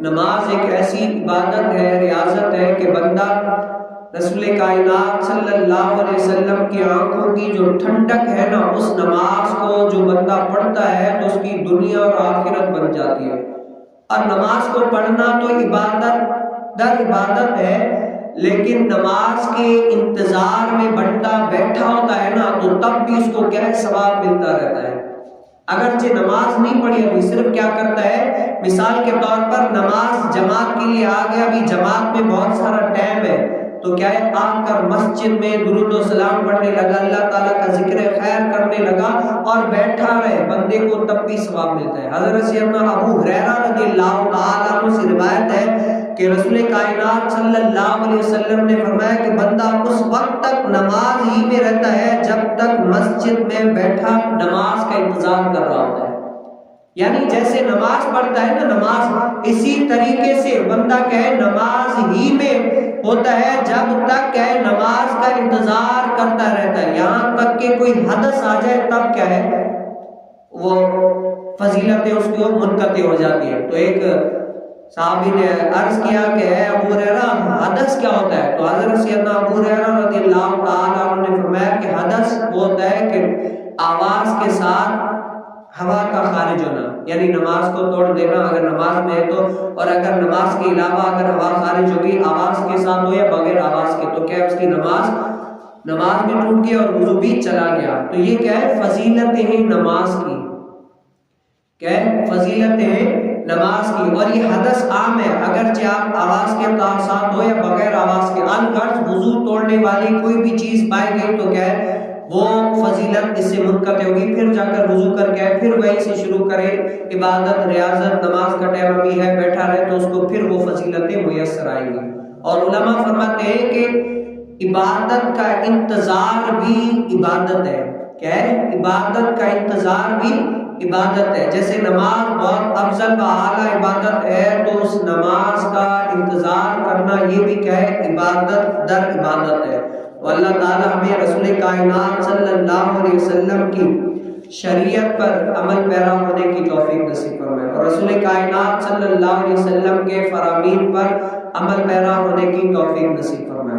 نماز ایک ایسی عبادت ہے، ریاضت ہے کہ بندہ رسول کائنات صلی اللہ علیہ وسلم کی آنکھوں کی جو ٹھنڈک ہے نا، اس نماز کو جو بندہ پڑھتا ہے تو اس کی دنیا اور آخرت بن جاتی ہے۔ اور نماز کو پڑھنا تو عبادت در عبادت ہے، لیکن نماز کے انتظار میں بندہ بیٹھا ہوتا ہے نا، تو تب بھی اس کو کیا ہے، ثواب ملتا رہتا ہے۔ اگرچہ نماز نہیں پڑھی، ابھی صرف کیا کرتا ہے، مثال کے طور پر نماز جماعت کے لیے آ گیا، ابھی جماعت میں بہت سارا ٹائم ہے، تو کیا ہے، آ کر مسجد میں درود و سلام پڑھنے لگا، اللہ تعالیٰ کا ذکر خیر کرنے لگا اور بیٹھا رہے، بندے کو تب بھی ثواب ملتا ہے۔ حضرت سیدنا ابو ہریرہ رضی اللہ تعالیٰ عنہ سے روایت ہے کہ رسول کائنات صلی اللہ علیہ وسلم نے فرمایا کہ بندہ اس وقت تک نماز ہی میں رہتا ہے جب تک مسجد میں بیٹھا نماز کا انتظار کر رہا ہوتا ہے۔ یعنی جیسے نماز پڑھتا ہے نا، نماز اسی طریقے سے بندہ کہے نماز ہی میں ہوتا ہے جب تک کہ نماز کا انتظار کرتا رہتا ہے، یہاں تک کہ کوئی حدث آ جائے تب کیا ہے، وہ فضیلتیں اس کو منقطع ہو جاتی ہے۔ تو ایک صحابی نے عرض کیا کہ اے ابو ہریرہ، حدث کیا ہوتا ہے؟ تو حضرت سیدنا ابو ہریرہ رضی اللہ تعالیٰ عنہ نے فرمایا کہ حدث وہ ہوتا ہے کہ آواز کے ساتھ ہوا کا خارج ہونا، یعنی نماز کو توڑ دینا اگر نماز میں ہے تو، اور اگر نماز کے علاوہ اگر ہوا خارج ہوگی آواز کے ساتھ ہو یا بغیر آواز کے، تو کیا اس کی نماز بھی ٹوٹ گئی اور وضو بھی چلا گیا۔ تو یہ کیا ہے، فضیلتیں ہیں نماز کی، کیا ہے، فضیلتیں ہیں نماز کی۔ اور یہ حدث عام ہے، اگرچہ آپ آواز کے ساتھ ہو یا بغیر آواز کے، الغرض وضو توڑنے والی کوئی بھی چیز پائی گئی تو کیا ہے، وہ فضیلت اس سے منقطع ہوگی، پھر جا کر وضو کر کے پھر وہیں سے شروع کرے عبادت، ریاضت، نماز کا ٹائم ابھی ہے، بیٹھا رہے تو اس کو پھر وہ فضیلتیں میسر آئیں گی۔ اور علماء فرماتے ہیں کہ عبادت کا انتظار بھی عبادت ہے۔ کیا ہے، عبادت کا انتظار بھی عبادت ہے۔ جیسے نماز بہت افضل و اعلیٰ عبادت ہے، تو اس نماز کا انتظار کرنا یہ بھی کیا ہے، عبادت در عبادت ہے۔ تو اللہ تعالیٰ ہمیں رسول کائنات صلی اللہ علیہ وسلم کی شریعت پر عمل پیرا ہونے کی توفیق نصیب فرمائے، اور رسول کائنات صلی اللہ علیہ وسلم کے فرامین پر عمل پیرا ہونے کی توفیق نصیب فرمائے۔